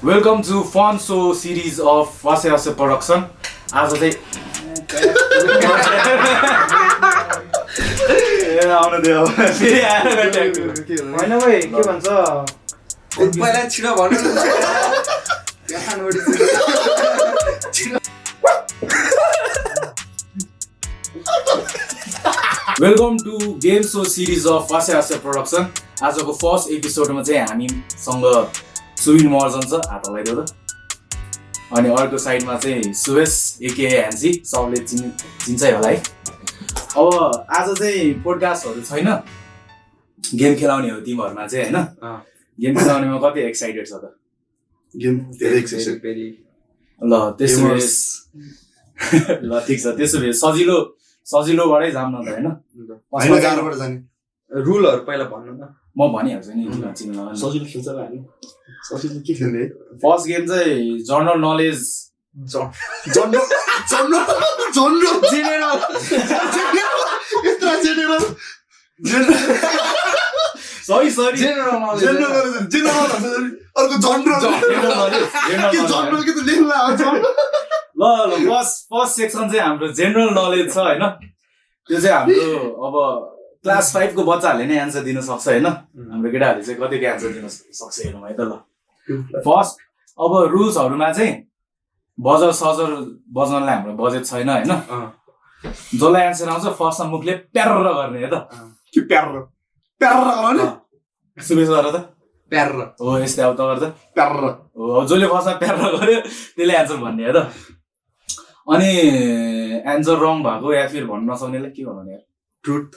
Welcome to Fun Show series of Wase production. आज चाहिँ आउन दियो फेरि आएर होइन भाइ के भन्छ पहिला छिटो भन्नु welcome two game so series of Wase production. आजको फर्स्ट एपिसोडमा चाहिँ हामीसँग सुबिन महर्जन छ, हात हल्लाइदियो त। अनि अर्को साइडमा चाहिँ सुवेश एके ह्यान्सी, सबले चिन्छ होला है। अब आज चाहिँ पोडकास्टहरू छैन, गेम खेलाउने हो तिमीहरूमा चाहिँ होइन। गेम खेलाउनेमा कति एक्साइटेड छ त? गेम धेरै एक्साइटेड। ल त्यसो भए ल ठिक छ, त्यसो भए सजिलोबाटै जाम न त होइन। गाह्रोबाट जाने रुलहरु पहिला भन्नु न। म भनिहाल्छु नि चिन्न। सजिलो खेल्छ ल हामी। सजिलो के खेल्ने? फर्स्ट गेम चाहिँ general knowledge. General general sorry general अर्को जनरल के त लेख्ला ल फर्स्ट सेक्सन चाहिँ हाम्रो जेनरल नलेज छ होइन। त्यो चाहिँ हाम्रो अब क्लास 5 को बच्चाहरूले नै एन्सर दिन सक्छ होइन। हाम्रो केटाहरूले चाहिँ कतिको एन्सर दिन सक्छ हेरौँ है त। ल फर्स्ट अब रुल्सहरूमा चाहिँ बजर सजर बजाउनलाई हाम्रो बजेट छैन होइन। जसलाई एन्सर आउँछ फर्स्टमा मुखले प्यार्र गर्ने है त। के प्यार्र गर्ने? सुवेश गर त प्यार्र हो, यस्तै आउ त गर त प्यार्र हो। जसले फर्स्टमा प्यार्र गर्यो त्यसले एन्सर भन्ने है त। अनि एन्सर रङ भएको या फिर भन्नु नसक्नेलाई के भन्नु यार? ट्रुथ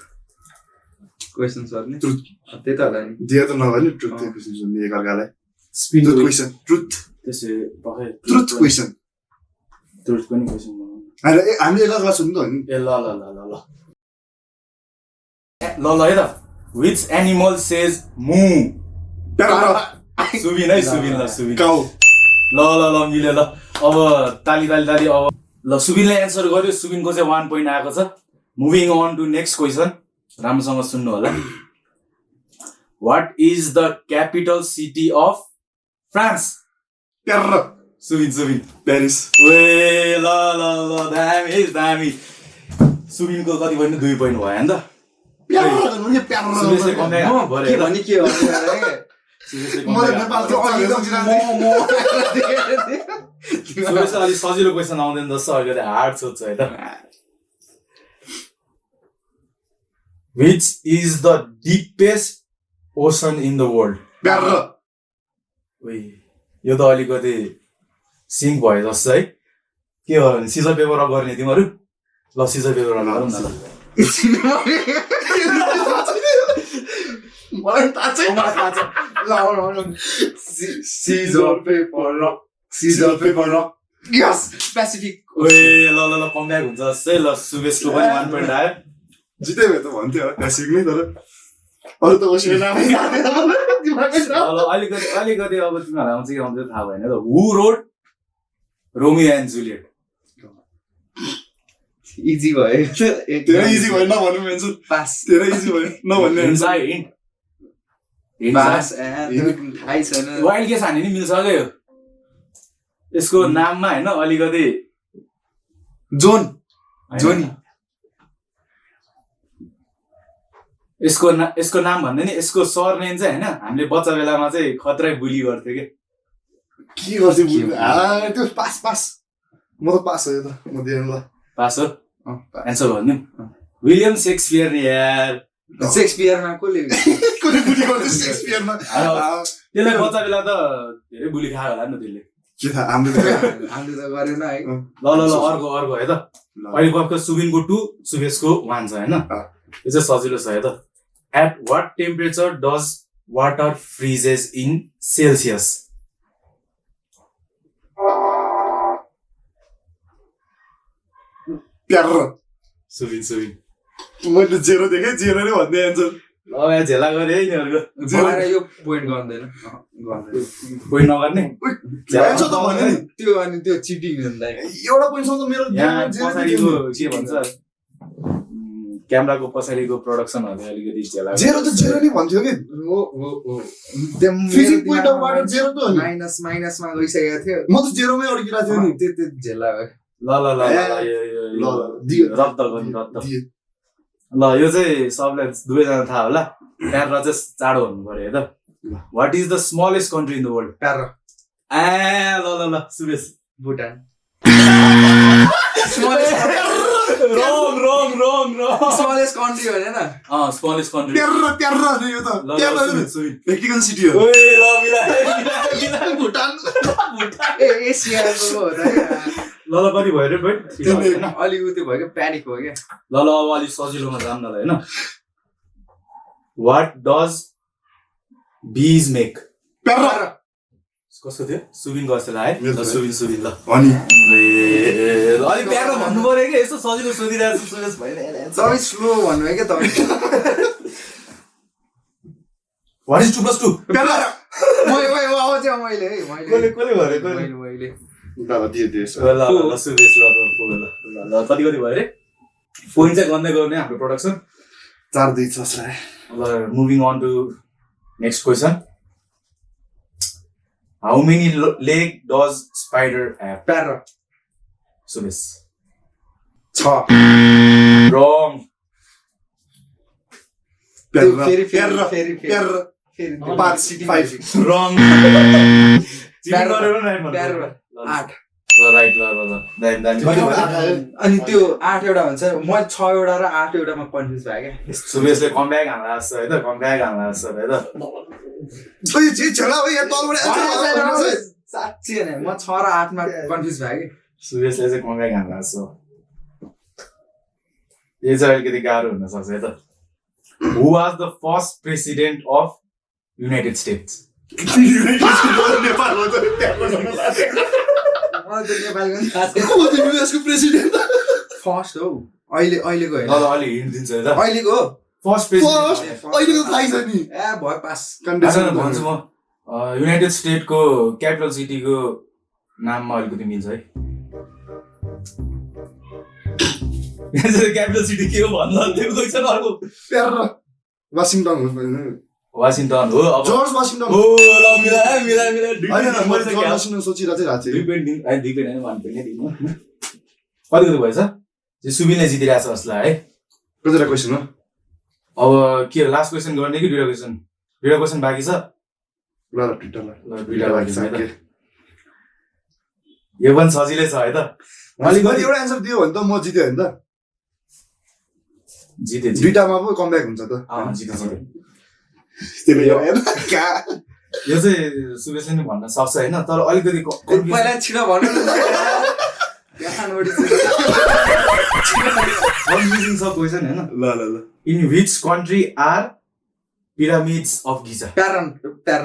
क्वेशन सर्ने ट्रुथ त्यही त होला नि। दिए त नगर्ने ट्रुथ क्वेशन सुन्ने एकअर्कालाई। स्पिन क्वेशन ट्रुथ त्यसै पक्कै ट्रुथ क्वेशन ट्रुथ पनि क्वेसन बनाउनु। हैन हामी एकअर्कालाई सुन्नु त हैन। ए ल है त। Which animal says moo? प्यार्र Subin है, सुबिन ल सुबिन। काउ ल मिल्यो ल। अब ताली। अब ल सुबिनले एन्सर गर्यो, सुबिनको चाहिँ 1 पोइन्ट आएको छ। Moving on to next question, राम्रोसँग सुन्नु होला। What is the capital city of France? प्यार्र सुबिन पेरिस। ओए ल दामी। सुबिनको कति पोइन्ट? 2 पोइन्ट भयो नि त। प्यार्र गर्नु के प्यार्र सुबिनले कम्प्याक के भन्ने के हो मलाई नेपालको सुबिनले अलि सजिलो क्वेसन आउँदैन जस्तो, अलिकति हार्ड सोध्छ है त। Which is the deepest ocean in the world? प्यार्र ओइ यो त अलिकति सिङ्क भयो जस्तो है। के हो भने सिजर पेपर रक गर्ने तिमीहरू? ल सिजर पेपर रक गरौँ न ल। मलाई थाहा छैन। सिजर पेपर रक यस स्पेसिफिक ओए ल कमब्याक हुन्छ जस्तै। ल सुबेशको पनि 1 पोइन्ट आयो। जिते भए त भन्थ्यो क्लासिक नै, तर अरू त ओसिन नामै अलिकति अब तिमीहरूलाई आउँछ कि आउँछ थाहा भएन त। Who wrote Romeo and Juliet? Easy भयो धेरै इजी भयो नभन्नु मेन्सन। पास धेरै इजी भयो नभन्ने पास थाहै छैन। वाइल्ड गेस हाने नि मिल्छ क्या यो। यसको नाममा होइन अलिकति जोनी यसको नाम भन्दा नि यसको सरनेम चाहिँ होइन, हामीले बच्चा बेलामा चाहिँ खतरै बुली गर्थ्यो कि। के गर्छु त्यो पास म त पास हो यो त म दिएन ल। पास हो एन्सर भन्नु। विलियम सेक्सपियर नि यार। शेक्सपियरमा कसले बुली गर्छ शेक्सपियरमा? त्यसलाई बच्चा बेला त धेरै बुली खायो होला नि त त्यसले। के थाहा हामीले त गरेन है। ल अर्को है त। अहिले गएको सुबिनको 2 सुबेशको 1 छ होइन। यो चाहिँ सजिलो छ है त। At what temperature does water freezes in Celsius? प्यार्र Subin मैले 0 देखेँ, 0 नै भन्दै एन्सर। ल यहाँ झेला गरे है यिनीहरूको। यो पोइन्ट गर्दैन पोइन्ट नगर्ने एन्सर त भने नि त्यो। अनि त्यो चिटिङ हुँदैन। एउटा पोइन्टसम्म त मेरो यहाँ पछाडिको के भन्छ क्यामेराको पछाडिको प्रोडक्सनहरूले अलिकति झेला जेरो त जेरो नै भन्थ्यो कि फिजिङ पोइन्ट अफ वाटर जेरो त हो नि माइनसमा गइसकेको थियो म त जेरोमै अड्किरहेको थियो नि त्यो झेला भयो ल रद्द दिए ल यो चाहिँ सबलाई दुवैजना थाहा होला प्यार र चाहिँ चाँडो भन्नु पर्यो है त what is the smallest country in the world प्यार ल Suresh Bhutan wrong smallest country होइन स्मलेस्ट कन्ट्री प्यार यो त मेक्सिकन सिटी हो भुटान एसियाको हो त ल कति भयो रे भाइ अलि उ त्यो भयो क्या प्यानिक भयो क्या ल अब अलिक सजिलोमा जाम न ल होइन वाट डज बीज मेक प्यार कसको थियो सुबिनको जस्तो लाग्यो ल सुबिन ल अनि अलिक प्यारो भन्नु पर्यो कि यस्तो सजिलो सोधिरहेको छु सुरेश भाइ तपाईँ स्लो भन्नुभयो क्या तपाईँ वाट इज 2 + 2 प्यार मैले दादा दिए ल सुरेश ल कति भयो रे पोइन्ट चाहिँ गर्दै गर्ने हाम्रो प्रोडक्सन 4-2 छ सर ल moving on to next question how many leg does spider have प्यार सुरेश 6 रङ फेरि पाँच 5 रङ राइट ल अनि त्यो 8 एउटा हुन्छ म 6 एउटा र 8 एउटामा कन्फ्युज भयो क्या सुरेशले कमब्याक हाल्न लाग्छ है त कमब्याक हाल्न लाग्छ है त ओइ जे झला हो यहाँ तलबाट साच्चै हैन म 6 र 8 मा कन्फ्युज भयो कि सुरेशले चाहिँ कमब्याक हाल्न लाग्छ यो चाहिँ अलिकति गाह्रो हुन सक्छ है त who was the first president of United States नेपालमा त युएसको प्रेसिडेन्ट फर्स्ट हो अहिलेको हैन ल अलि हिन्ट दिन्छ है त अहिलेको हो फर्स्ट प्रेसिडेन्ट अहिलेको थाहै छ नि ए भयो पास भन्छु म युनाइटेड स्टेटको क्यापिटल सिटीको नाममा अलिकति मिल्छ है क्यापिटल सिटी के हो भन्नु त्यो कोही छ अर्को प्यार वाशिङटन हो वाशिङटन हो अब जर्ज वाशिङटन हो ल मिला हैन मैले जर्ज वाशिङटन सोचिरहेको थिएँ राति 2 पोइन्ट दिन अनि 2 पोइन्ट हैन 1 पोइन्ट दिनु कति भएछ जे सुबिनले जितिरहेछ जसलाई है कतिवटा क्वेसन हो अब के लास्ट क्वेसन गर्ने कि दुईटा क्वेसन बाँकी छ ल दुईटा बाँकी छ है त यो पनि सजिलै छ है त मैले एउटा एन्सर दियो भने त म जित्यो होइन त जिते दुईटामा पो कमब्याक हुन्छ त जिते यो यो चाहिँ सुबेशले नि भन्न सक्छ होइन तर अलिकति पहिला छिटो भन्नु कन्फ्युजिङ छ क्वेसन होइन ल in which country are pyramids of Giza प्यार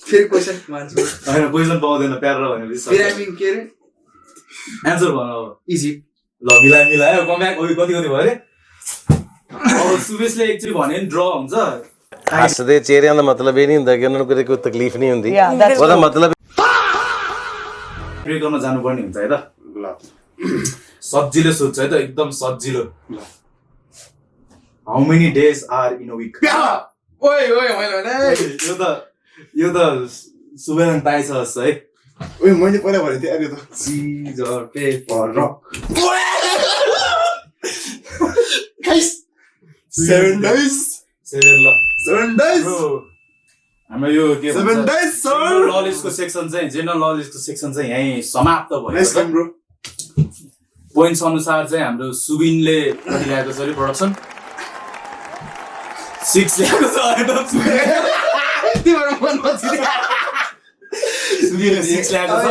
फेरि क्वेसन मान्छु होइन क्वेसन पाउँदैन प्यार भनेपछि पिरामिड के रे एन्सर भन अब इजिप्ट ल मिलायो कमब्याक कति भयो अरे अब सुबेशले एक्चुअली भने नि ड्र हुन्छ ਹੱਸਦੇ ਚਿਹਰਿਆਂ ਦਾ ਮਤਲਬ ਇਹ ਨਹੀਂ ਹੁੰਦਾ ਕਿ ਉਹਨਾਂ ਨੂੰ ਕਦੇ ਕੋਈ ਤਕਲੀਫ ਨਹੀਂ ਹੁੰਦੀ ਉਹਦਾ ਮਤਲਬ ब्रेकरमा जानुपर्ने हुन्छ है त ल सजिलो सोध्छ है त एकदम सजिलो how many days are in a week ओइ मैले भने यो त सुबेन ताइछ जस्तो है ओइ मैले पहिला भने थिएँ अरे त scissor paper rock guys 7 days 7 days हाम्रो यो के 7 days sir नलेजको सेक्सन चाहिँ जेनरल नलेजको सेक्सन चाहिँ यही समाप्त भयो नाइस गेम ब्रो पोइन्ट्स अनुसार चाहिँ हाम्रो सुबिनले कति ल्याएको छ अरे प्रोडक्सन 6 ल्याएको छ तिम्रो मन पछि सुबिनले 6 ल्याएको छ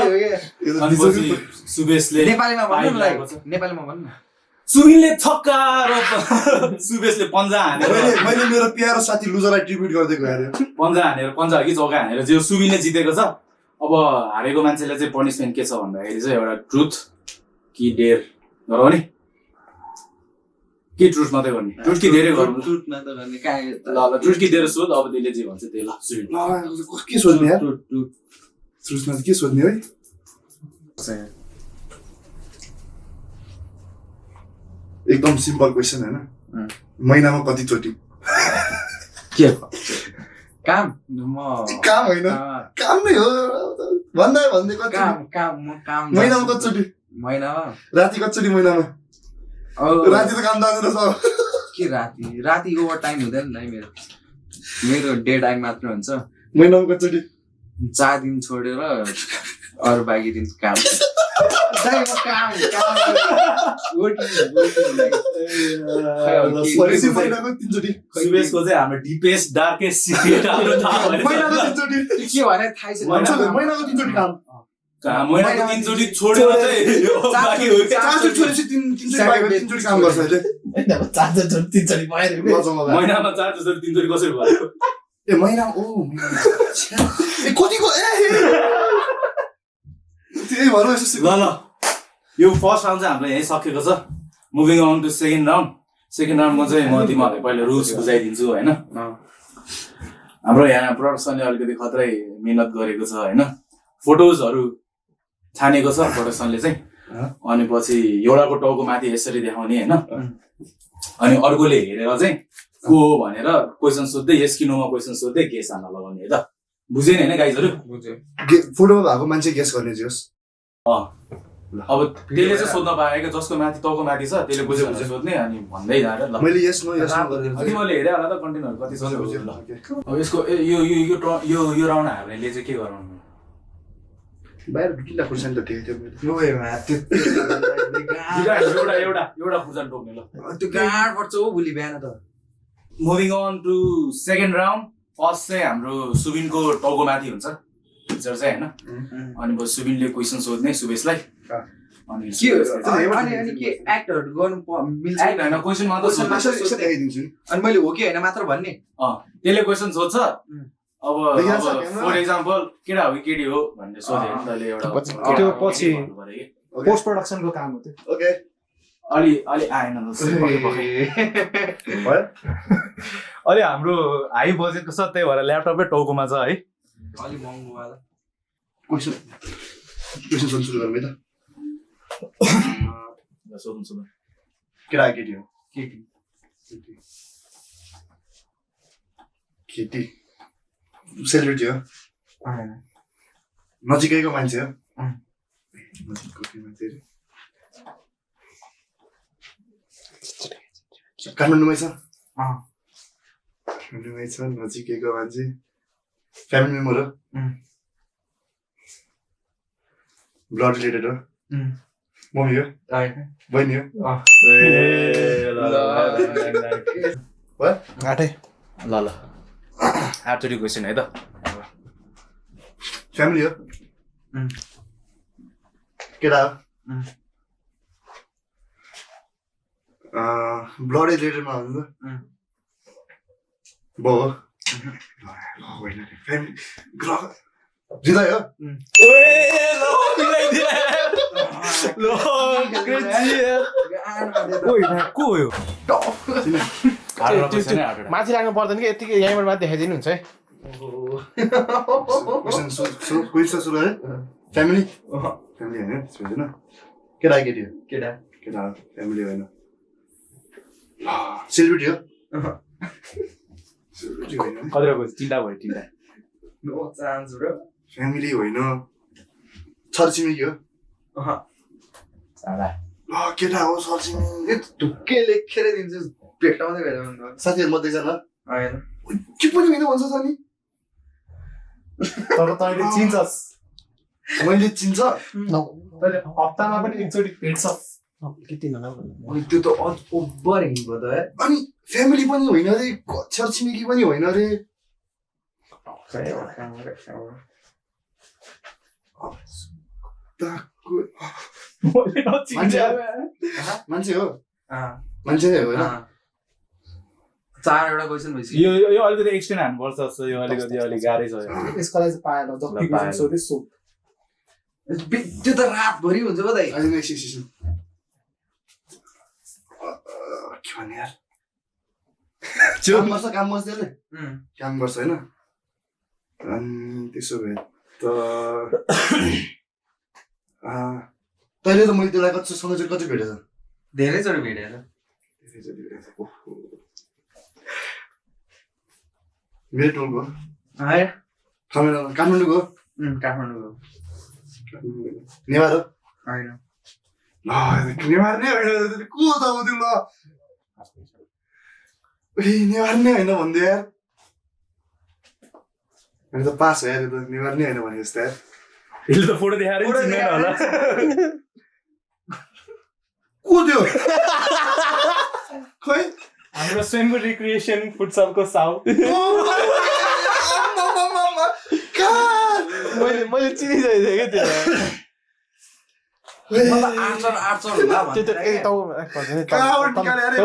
अनि पछि सुबेशले नेपालीमा भन्नु न नेपालीमा भन्नु न सुबिनले छक्का र सुबेशले पन्जा हानेर मैले मेरो प्यारो साथी लुजरलाई ट्रिब्युट गर्दै गएर पन्जा हो कि चौका हानेर जो सुबिनले जितेको छ अब हारेको मान्छेले चाहिँ पनिसमेन्ट के छ भन्दाखेरि चाहिँ एउटा ट्रुथ कि डेयर गरौ नि के ट्रुथ मात्रै गर्ने ट्रुथ कि डेयर गरौ ट्रुथ मात्रै गर्ने ल ट्रुथ कि डेयर सोध अब त्यसले जे भन्छ त्यही ल सुबिन के सोध्ने यार ट्रुथ ट्रुथमा के सोध्ने है एकदम सिम्पल क्वेसन होइन महिनामा कतिचोटि के काम म काम होइन काम नै हो भन्दै भन्दै कति काम महिनामा कतिचोटि महिनामा राति कतिचोटि महिनामा राति त काम जाँदैन सब के राति ओभर टाइम हुँदैन नि मेरो डे टाइम मात्र हुन्छ महिनामा कतिचोटि 4 दिन छोडेर अरू बाँकी दिन काम भनेपछि महिनाको 3 चोटि सुबेशको चाहिँ हाम्रो डिपेस्ट डार्केस्ट सिक्रेट हाम्रो थाहा भएन। महिनाको 3 चोटि के भने थाहै छैन महिनाको 3 चोटि काम महिनाको 3 चोटि छोडेर चाहिँ यो बाँकी हो क्या। 4 चोटि छोडेपछि 3 चोटि काम गर्छ अहिले महिनामा 4 चोटि 3 चोटि कसरी भयो? ए महिना ओ ए कतिको त्यही भएर यसो ल यो फर्स्ट राउन्ड चाहिँ हाम्रो यहीँ सकिएको छ। मुभिङ अन टु सेकेन्ड राउन्डमा चाहिँ म तिमीहरूलाई पहिला रुल्स बुझाइदिन्छु होइन। हाम्रो यहाँ प्रोडक्सनले अलिकति खत्रै मिहिनेत गरेको छ होइन। फोटोजहरू छानेको छ प्रोडक्सनले चाहिँ अनि पछि एउटाको टाउको माथि यसरी देखाउने होइन अनि अर्कोले हेरेर चाहिँ को हो भनेर क्वेसन सोध्दै यस कि नोमा क्वेसन सोध्दै गेस हान्न लगाउने है त। बुझेन होइन गाइजहरू? फोटोमा भएको मान्छे गेस गर्ने चाहिँ होस् अब त्यसले चाहिँ सोध्न पायो क्या जसको माथि टाउको माथि छ त्यसले क्वेसन सोध्ने अनि भन्दै जाएर ल मैले यस नो तिमीले हेरे होला त कन्टेन्टहरू कति छ ल। अब यसको यो राउन्ड हार्नेले चाहिँ के गराउनु? बाहिर ढुकिला खुर्सानी त देखेको थियो एउटा खुर्सानी टोक्ने ल। त्यो गाड पर्छ हो भोलि बिहान त। Moving on to second round first चाहिँ हाम्रो सुबिनको टाउको माथि हुन्छ पिक्चर चाहिँ होइन अनि पछि सुबिनले क्वेसन सोध्ने सुबेशलाई अनि के अनि के एक्टहरु गर्नु मिल्छ होइन क्वेसन मात्र सोध्छ देखाइदिन्छु अनि मैले हो कि होइन मात्र भन्ने त्यसले क्वेसन सोध्छ अब फर एक्जाम्पल केटा हो कि केटी हो भनेर सोध्यो नि तैँले एउटा त्यो पछि पोस्ट प्रोडक्सनको काम हो त्यो। ओके अलि आएन अलि हाम्रो हाई बजेटको छ त्यही भएर ल्यापटपै टाउकोमा छ है। अलि महँगो वाला क्वेसन सुरु गरौँ है त सोध्नु केटा केटी हो केटी सेलिब्रिटी हो नजिकैको मान्छे हो काठमाडौँमै छ काठमाडौँमै छ नजिकैको मान्छे फ्यामिली मेम्बर हो ब्लड रिलेटेड हो मम्मी हो बहिनी हो ल आठचोटि क्वेसन है त। फ्यामिली हो केटा हो ब्लड रिलेटेडमा भन्नु त बाउ हो हृदय हो माथि राख्नु पर्दैन कि यतिकै यहीँबाट माथि देखाइदिनु हुन्छ है। सुरु है फ्यामिली होइन होइन केटा केटी हो केटा हो फ्यामिली होइन सेलिब्रिटी हो तिनवटा भयो तिनवटा नो चान्स ब्रो फ्यामिली होइन छरछिमेकी हो केटा हो छरछिमेकी ढुक्कै लेखेर दिन्छु भेटाउँदै भेटाउँदै साथीहरू मध्ये एकजना होइन के पनि होइन भन्छ त नि तर तैँले चिन्छस् मैले चिन्छ तैँले हप्तामा पनि एकचोटि भेट्छस् त्यो त ओभर हिँड्यो त है। अनि फ्यामिली पनि होइन अरे छरछिमेकी पनि होइन अरे मान्छे हो मान्छे नै हो होइन 4 वटा क्वेसन भइसक्यो। यो अलिकति एक्सटेन्ड हान्नुपर्छ जस्तो यो अलिकति अलिक गाह्रै छ यसको लागि चाहिँ पाएन जति क्वेसन सोधे सोध त्यो त रातभरि हुन्छ पो दाइ। अहिले एकछिन के भन्ने यार काम गर्छ त्यसले काम गर्छ होइन अनि त्यसो भए त तैँले त मैले त्यसलाई कति भेटेछ धेरैचोटि भेटेर मेरो टोलको है काठमाडौँको काठमाडौँको नेवार हो होइन नेवार नै होइन को त अब त्यो ल नेवार नै होइन भनिदियो यार मैले त पास हो यार यो त नेवार नै होइन भने जस्तो यार यसले त फोटो देखाएर चिन्दैन होला को त्यो खै हाम्रो स्वयंको रिक्रिएसन फुटसलको साउ मैले चिनिसकेको थिएँ क्या आर्चर होला त्यो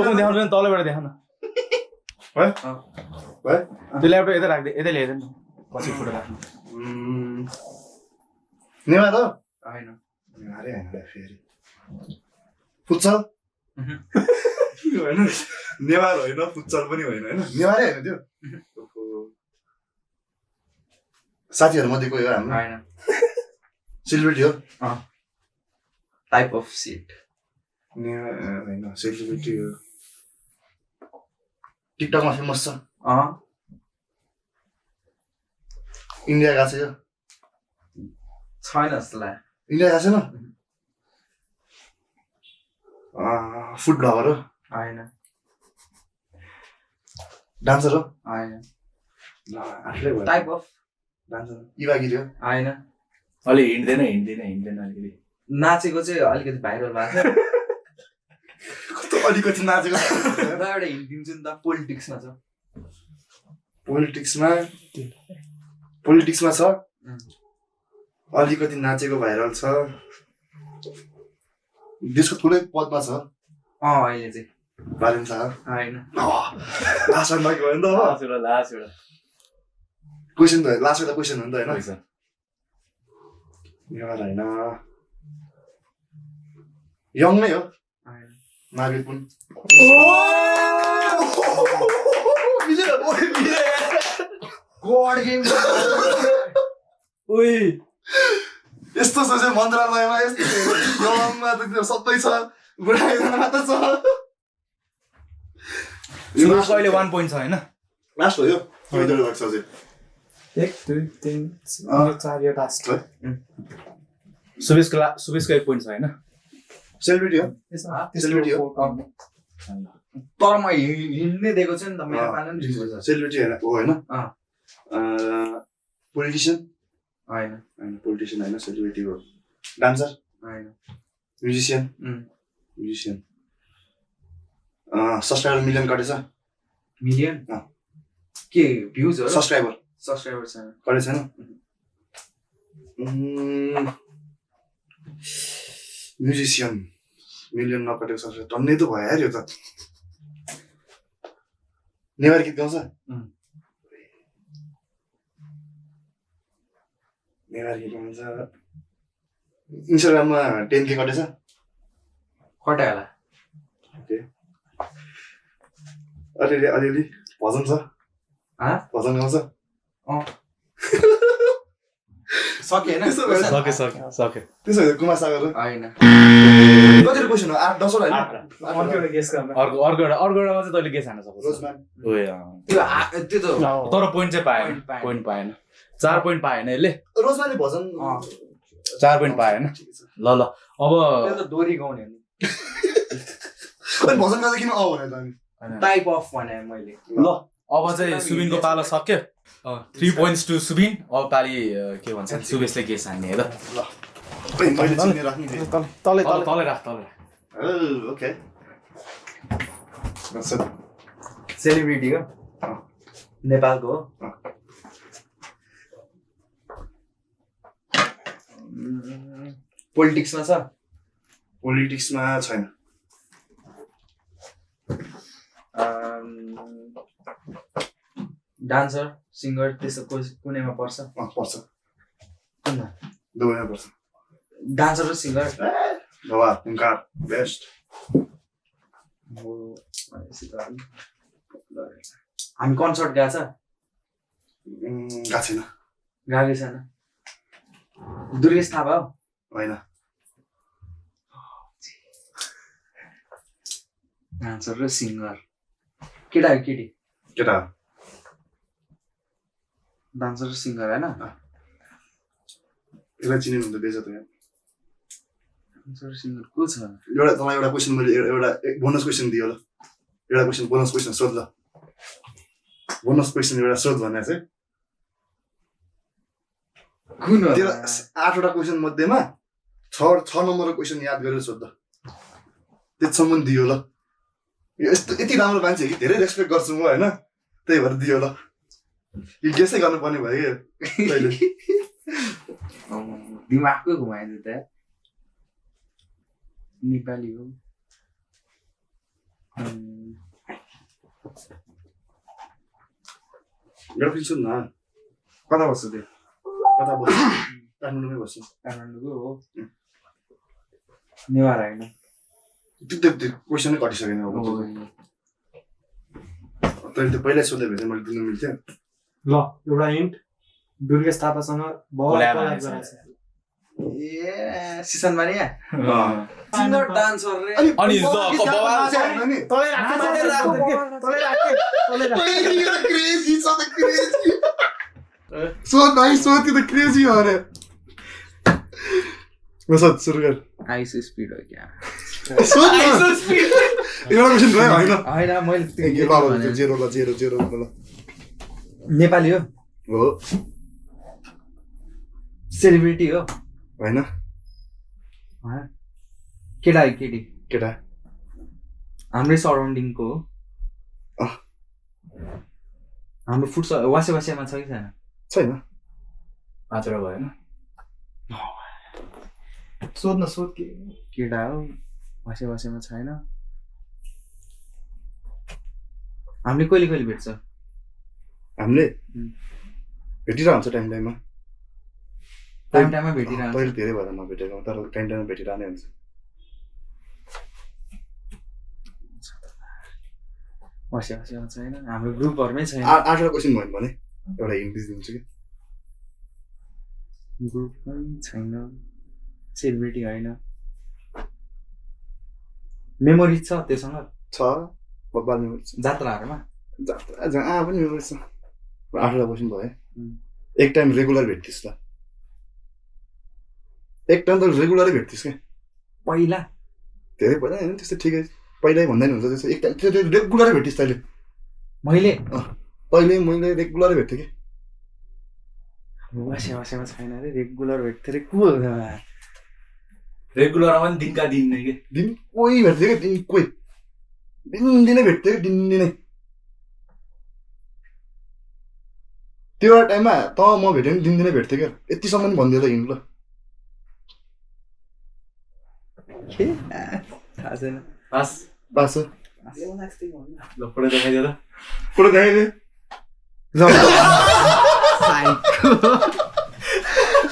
देखाउँदैन तलबाट देखाउन त्यो ल्यापटप यता राख्दै यतै ल्याइदिनु न पछि फोटो राख्नु नेवार हो होइन नेवारै होइन फेरि फुटसल होइन नेवार होइन फुटसल पनि होइन होइन नेवारै होइन त्यो साथीहरू मध्ये कोही हो हाम्रो होइन सेलिब्रिटी हो टाइप अफ सिट नेवार होइन सेलिब्रिटी हो टिकटकमा फेमस छ इन्डिया गएको छ यो छैन जस्तो लाग्यो इन्डिया गएको छैन फुड ब्लगर हो होइन डान्सर हो होइन आफूले भयो टाइप अफ डान्सर इवागिरी हो होइन अलि हिँड्दैन अलिकति नाचेको चाहिँ अलिकति भाइरल भएको छ कस्तो अलिकति नाचेको ल एउटा हिन्ट दिन्छु नि त पोलिटिक्समा छ पोलिटिक्समा छ अलिकति नाचेको भाइरल छ देशको ठुलै पदमा छ अहिले चाहिँ बालेन शाह होइन लास्ट वान बाँकी भयो नि त क्वेसन त लास्ट एउटा क्वेसन हो नि त होइन नेवार होइन यङ नै हो मार्गेट पुन गड गेम यस्तो छ चाहिँ मन्त्रालयमा यस्तो यङमा त सबै छ बुढाइजना मात्र छ सुरुको अहिले 1 पोइन्ट छ होइन लास्ट हो यो लाग्छ अझै 1 2 3 4 यो लास्ट हो सुबेशको 1 पोइन्ट छ होइन सेलिब्रिटी हो सेलिब्रिटी हो तर म हिँड्ने दिएको छु नि त मेरो पालन सेलिब्रिटी हो होइन पोलिटिसियन होइन होइन पोलिटिसियन होइन सेलिब्रिटी हो डान्सर होइन म्युजिसियन सब्सक्राइबर मिलियन कटेछ मिलियन के भ्युज हो सब्सक्राइबर छैन कटेको छैन म्युजिसियन मिलियन नकटेको सब्सक्राइबर टन्नै त भयो यार यो त नेवार गीत गाउँछ नेवार गीत गाउँछ इन्स्टाग्राममा 10K कटेछ कटायो होला अलिअलि भजन छ भजन गाउँछ सक्यो होइन सक्यो त्यसो भए कुमार सागर हो होइन कतिवटा क्वेसन हो 8-10 होइन अर्को एउटामा चाहिँ तैँले गेस हान्न सक्छौ रोजमान त्यो त तर पोइन्ट चाहिँ पाएन 4 पोइन्ट पाएन यसले रोजमानले भजन 4 पोइन्ट पाएन ल अब त्यो त दोरी गाउने हो नि भजन गाउँदा किन भने त अनि टाइप अफ भने मैले ल अब चाहिँ सुबिनको पालो सक्यो 3 पोइन्ट्स टु सुबिन अब पालि के भन्छ सुबेशले गेस हान्ने है त मैले चिन्ने राख्ने थिएँ तलै राख ओके सेलिब्रिटी हो नेपालको हो पोलिटिक्समा छ पोलिटिक्समा छैन डान्सर सिङ्गर त्यस्तो कुनैमा पर्छ पर्छ दुवैमा पर्छ डान्सर र सिङ्गर गवा हुङ्कार बेस्ट हामी कन्सर्ट गएको छ गएको छैन गएकै छैन दुर्गेश थापा हो होइन डान्सर र सिङ्गर केटा हो केटी केटा डान्सर र सिङ्गर होइन यसलाई चिनिनुहुन्छ बेजत यहाँ डान्सर र सिङ्गर को छ एउटा तँलाई एउटा क्वेसन मैले एउटा बोनस क्वेसन दियो ल एउटा क्वेसन बोनस क्वेसन सोध ल बोनस क्वेसन एउटा सोध भने चाहिँ कुन हो तेरो 8वटा क्वेसन मध्येमा 6 नम्बरको क्वेसन याद गरेर सोध त्यतिसम्म दियो ल यो यस्तो यति राम्रो मान्छे कि धेरै रेस्पेक्ट गर्छु म होइन त्यही भएर दियो ल यो गेसै गर्नुपर्ने भयो कि दिमागकै घुमाएछ त नेपाली हो एउटा क्वेसन सोध न कता बस्छ त्यो कता बस्छु काठमाडौँमै बस्छु काठमाडौँको हो नेवार होइन त्यो क्वेसनै कटिसकेन अब तैँले त पहिल्यै सोधे भए चाहिँ मैले दिनु मिल्थ्यो ल एउटा हिन्ट दुर्गेश थापासँग Collab ए सिसन मारिया सिङ्गर डान्सर रे अनि सोध भाइ सोध त्यो त क्रेजी हो अरे सोध सुरु गर आइस स्पिड हो क्या सोध न एउटा क्वेसन गयो होइन होइन मैले जेरो ल नेपाली हो हो सेलिब्रिटी हो होइन केटा हो केटी केटा हाम्रै सराउन्डिङको हो हाम्रो फुट वासेवासेमा छ कि छैन छैन 5वटा भएन सोध्न सोध के केटा हो वासेवासेमा छैन हामीले कहिले कहिले भेट्छ हामीले भेटिरहन्छ टाइम टाइममा टाइममा भेटिरहन्छ पहिले धेरै भएर नभेटेको तर टाइम टाइममा भेटिरहने हुन्छ वासेवासेमा छैन हाम्रो ग्रुपहरूमै छैन 8वटा क्वेसन भयो भने एउटा इङ्ग्लिस दिन्छु कि ग्रुपमै छैन सेलिब्रिटी होइन मेमोरी छ त्योसँग छ बब्बाल मेमोरी छ जात्राहरूमा जात्रा जहाँ पनि मेमोरी छ 8वटा क्वेसन भयो एक टाइम रेगुलर भेट्थिस् ल एक टाइम त रेगुलरै भेट्थिस् क्या पहिला धेरै पहिला होइन त्यस्तो ठिकै पहिल्यै भन्दैन हुन्छ त्यस्तो एक टाइम रेगुलरै भेट्थिस् तैँले मैले मैले रेगुलरै भेट्थेँ कि वासेवासेमा छैन अरे रेगुलर भेट्थेँ अरे को रेगुलरमा पनि दिनका दिन नै के दिन कोही भेट्थ्यो क्या दिन कोही दिनदिनै भेट्थ्यो कि दिनदिनै त्यो एउटा टाइममा त म भेट्यो भने दिनदिनै भेट्थ्यो क्या यतिसम्म पनि भनिदियो त हिँड्नु ल थाहा छैन पास पास ल फोटो देखाइदियो त फोटो देखाइदियो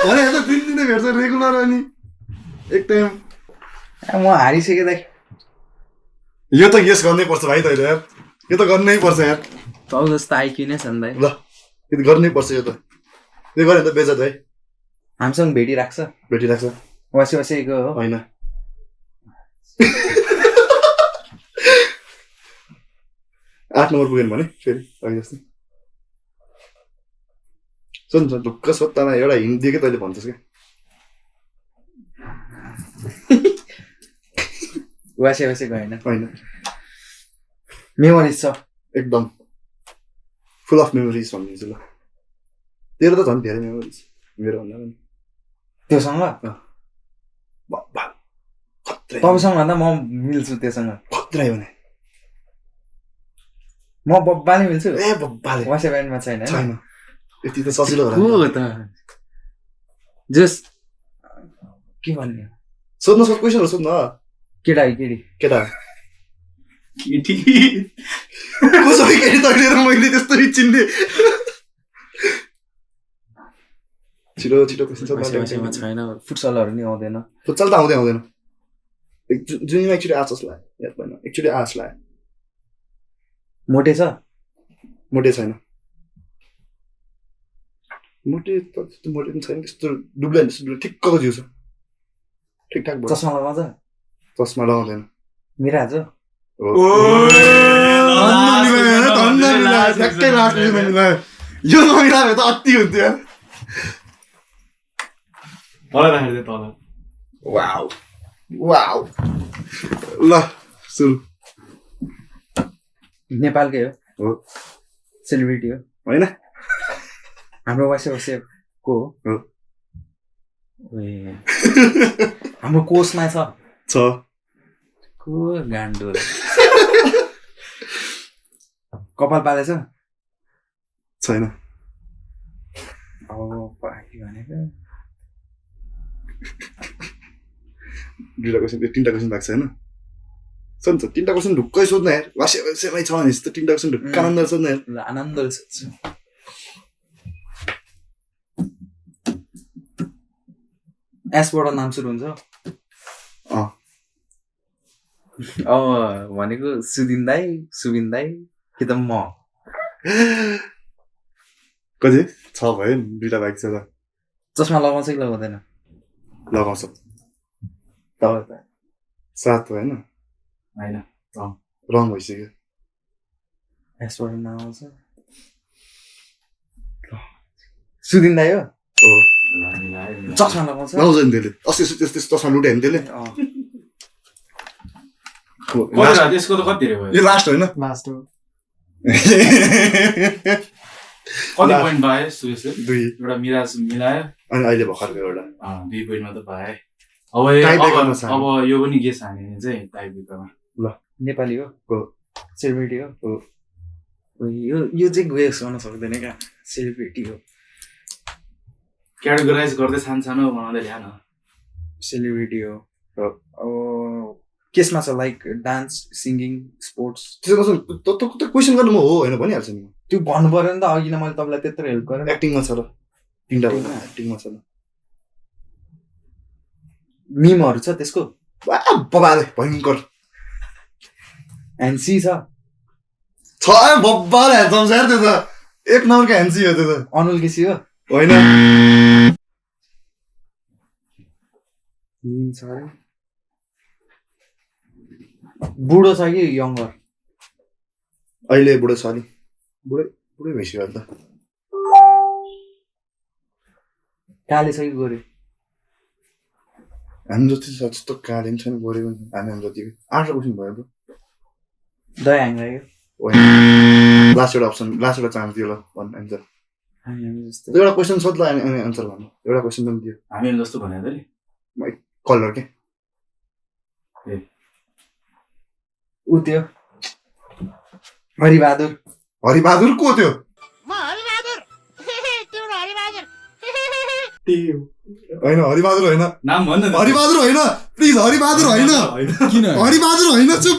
भने त दिनदिनै भेट्छ रेगुलर अनि एक टाइम म हारिसकेँ दाइ यो त गेस गर्नै पर्छ भाइ तैँले यार यो त गर्नै पर्छ यार तँ जस्तो आइक्यू नै छ नि दाइ ल यो त गर्नै पर्छ यो त यो गऱ्यो भने त बेजत भाइ हामीसँग भेटिराख्छ भेटिरहेको छ वासे वासेको हो होइन 8 नम्बर पुगेन भने फेरि अघि जस्तो सोध्नु छ ढुक्क सोध्तामा एउटा हिन्ट दिएकै तैँले भन्छस् क्या वासे वासेको होइन मेमोरिज छ एकदम फुल अफ मेमोरिज भनिदिन्छु ल तेरो त झन् धेरै मेमोरिज मेरो भन्दा पनि त्योसँग तपाईँसँग भन्दा म मिल्छु त्योसँग खत्रै भने म बब्बाले मिल्छु ए बब्बाले वासे ब्यान्डमा छैन छैन यति त सजिलो हो त जस के भन्ने सोध्नु सोध क्वेसनहरू सोध्नु केटा केटी केटा केटी कसो केटी तैँले र मैले त्यस्तै चिन्ने छिटो छिटो क्वेसन वासेमा छैन फुटसलहरू नि आउँदैन फुटसल त आउँदैन जुनीमा एकचोटि आँच लाग्यो याद भएन एकचोटि आँच लाग्यो मोटे छ मोटे छैन मोटे त त्यस्तो मोटे पनि छैन त्यस्तो डुब्ला त्यस्तो ठिक्कको जिउ छ ठिकठाक भयो चस्मा लगाउँछ चस्मा लगाउँदैन मिराज हो ठ्याक्कै लास्ट मिलायो यो नमिलायो त अति हुन्थ्यो मलाई राखेर तल वाउ वाउ ल सुरु नेपालकै हो सेलिब्रिटी हो होइन हाम्रो बसेको हो हाम्रो कोषमा छ को गान्डो कपाल पालेछ छैन अब भनेको दुईवटा क्वेसन तिनवटा क्वेसन भएको छ होइन सोध्छ तिनवटा क्वेसन ढुक्कै सोध्न यार वासेमै छ भने जस्तो तिनवटा क्वेसन ढुक्क आनन्द सोध्न यार ल आनन्दले सोध्छु एसबाट नाम सुरु हुन्छ भनेको सुदिन दाई सुबिन दाई कि त म कति छ भयो दुईवटा बाइक छ त चस्मा लगाउँछ कि लगाउँदैन लगाउँछ तपाईँ त सात होइन होइन रङ भइसक्यो एसबाट नाम आउँछ सुदिन दाई हो चस्मा लगाउँछ लगाउँछ नि त्यसले अस्ति त्यस्तो चस्मा लुट्यो नि त्यसले त्यसको त कति धेरै भयो यो लास्ट होइन लास्ट हो कति पोइन्ट पाए सुरेशले 2 एउटा मिराज मिलायो अनि अहिले भर्खरको एउटा 2 पोइन्टमा त पाए Tie breaker मा छ। अब यो पनि गेस हाने चाहिँ टाइ ब्रेकरमा नेपाली हो हो सेलिब्रिटी हो हो यो चाहिँ गेस गर्न सक्दैन क्या सेलिब्रिटी हो क्याटेगोराइज गर्दै सानो बनाउँदै ल्यान सेलिब्रिटी हो अब केसमा छ लाइक डान्स सिङ्गिङ स्पोर्ट्स त्यो क्वेसन गर्नु म हो होइन भनिहाल्छु नि त्यो भन्नु पर्यो नि त अघि नै मैले तपाईँलाई त्यत्रो हेल्प गरेँ एक्टिङमा छ र तिनवटा एक्टिङमा छ ल मिमहरू छ त्यसको बबाले भयङ्कर एनसी छ बब्बाले ह्यान्डसम छ यार त्यो त एक नम्बरको ह्यान्सी हो त्यो त अनुल केसी हो होइन छ अरे बुढो छ कि यङ्गर अहिले बुढो छ अलि बुढै भइसक्यो अहिले त काले छ कि गोरे हामी जति छ त्यस्तो काले पनि छैन गोरे पनि हामी जतिको 8 क्वेसन भयो ब्रो दया हाँग्यो लास्ट एउटा अप्सन लास्ट एउटा चान्स दियो ल भन् एन्सर हामी जस्तो एउटा क्वेसन सोध्ला अनि एन्सर भन्नु एउटा क्वेसन पनि दियो हामीले जस्तो भने त नि कलर के ऊ त्यो हरिबहादुर को त्यो होइन हरिबहादुर होइन नाम भन्नु न हरिबहादुर होइन प्लिज हरिबहादुर होइन किन हरिबहादुर होइन चुप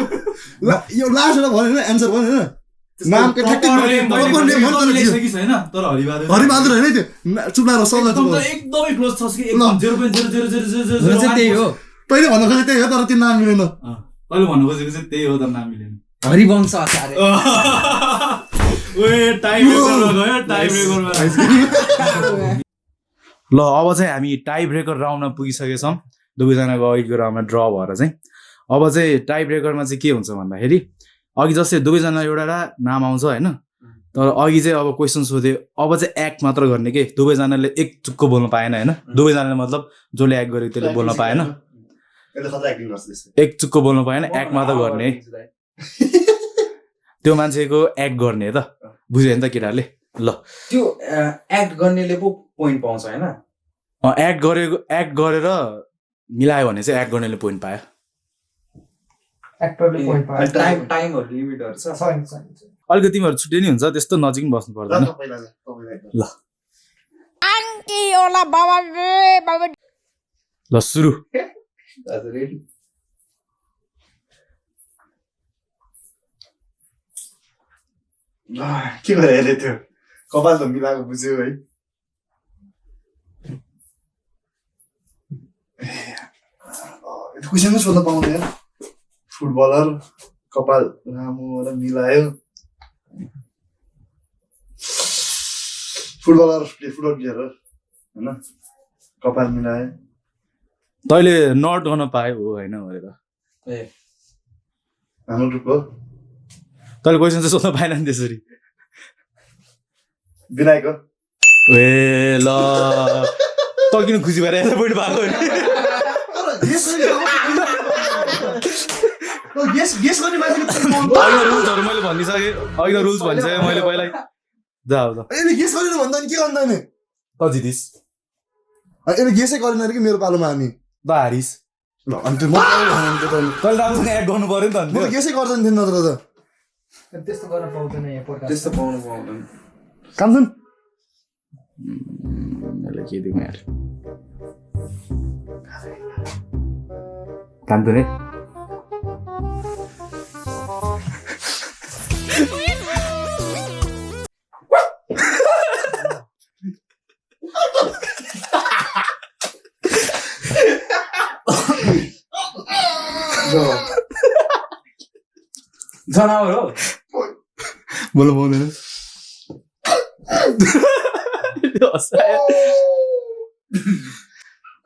यो लास्ट एउटा भन्यो एन्सर भन्यो होइन नामको ठ्याक्कै लेख्छ छैन तर हरिबहादुर हरिबहादुर होइन त्यो चुप लाएर सल्लाह एकदम त एकदमै क्लोज छस् कि एकदम 0.00000 त्यही हो तैँले भन्नु खोजेको त्यही हो तर त्यो नाम मिलेन तैँले भन्नु खोजेको चाहिँ त्यही हो तर नाम मिलेन हरिवंश आचार्य ओए टाइ ब्रेकरमा गयो टाइ ब्रेकरमा ल अब चाहिँ हामी टाइ ब्रेकर राउन्डमा पुगिसकेछौँ दुवैजनाको अघिको राउन्डमा ड्र भएर चाहिँ अब चाहिँ टाइ ब्रेकरमा चाहिँ के हुन्छ भन्दाखेरि अघि जस्तै दुवैजना एउटा नाम आउँछ होइन तर अघि चाहिँ अब क्वेसन सोध्यो अब चाहिँ एक्ट मात्र गर्ने के दुवैजनाले एक चुक्को बोल्नु पाएन होइन दुवैजनाले मतलब जसले एक्ट गरेको त्यसले बोल्न पाएन एक चुक्को बोल्नु पाएन एक्ट मात्र गर्ने त्यो मान्छेको एक्ट गर्ने त बुझ्यो नि त केटाहरूले ल त्यो एक्ट गर्नेले पो पोइन्ट पाउँछ होइन एक्ट गरेर मिलायो भने चाहिँ एक्ट गर्नेले पोइन्ट पायो एक्टरले पोइन्ट पायो टाइमहरु लिमिटहरु छ अलिकति तिमीहरू छुट्टै नि हुन्छ त्यस्तो नजिक बस्नु पर्दैन ल ल सुरु के गरे त्यो कपाल त मिलाएको बुझ्यो है क्वेसन सोध्न पाउँदैन यार फुटबलर कपाल लामो र मिलायो फुटबलर प्लेयर होइन कपाल मिलायो तैँले नट गर्न पायो हो होइन भनेर हाम्रो ग्रुपको तैँले क्वेसन चाहिँ सोध्न पाएन नि त्यसरी विनायक हो ए ल त किन खुसी भएर यता पनि भएको गेस गर्ने मान्छेले अहिले रुल्सहरू मैले भनिसकेँ अहिले रुल्स भनिसकेँ मैले पहिल्यै जा अब त यसले गेस गरेर भन्दा नि के गर्दा नि त जितिस यसले गेसै गरेन अरे कि मेरो पालोमा हामी त हारिस ल अनि त्यो तैँले राम्रोसँग एड गर्नु पर्यो नि त म गेसै गर्दैन थिएँ नत्र त त्यस्तो गर्न पाउँदैन यहाँ podcast त्यस्तो पाउनु पाउँदैन कान्छन् के दिउँ यार कान्छु नै जनावर हो बोल्नु पाउँदैन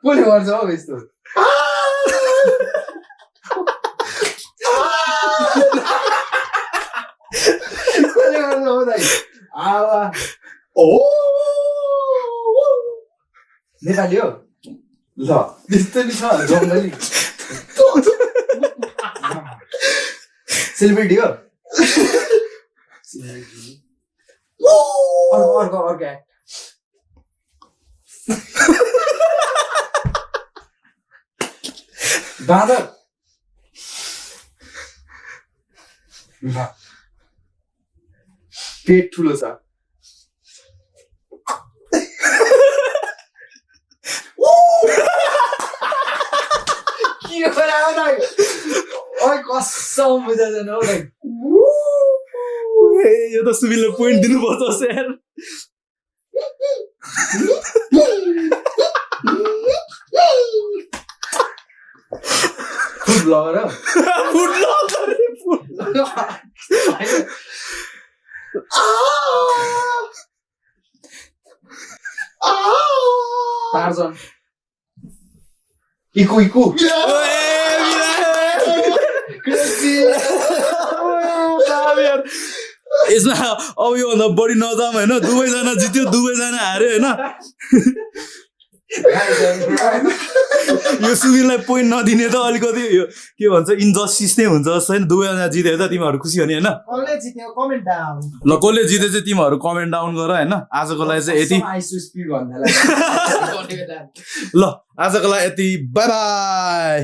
कसले गर्छ हौ यस्तो कसले गर्छ हौ दाइ आवा नेपाली हो ल त्यस्तो नि छ जङ्गली सेलिब्रिटी हो अर्को act. बाँदर पेट ठुलो छ के गरायो दाइ ओइ कसम बुझादैन हौ दाइ यो त सुबिलले पोइन्ट दिनुपर्छ यार फुड ब्लगर टार्जन इकु यसमा अब योभन्दा बढी नजाम होइन दुवैजना जित्यो दुवैजना हार्यो होइन यो सुबिललाई पोइन्ट नदिने त अलिकति यो के भन्छ इन्जस्टिस नै हुन्छ जस्तो होइन दुवैजना जित्यो त तिमीहरू खुसी हुने होइन ल कसले जित्यो चाहिँ तिमीहरू कमेन्ट डाउन गर होइन आजको लागि चाहिँ यति ल आजको लागि यति बाई बाई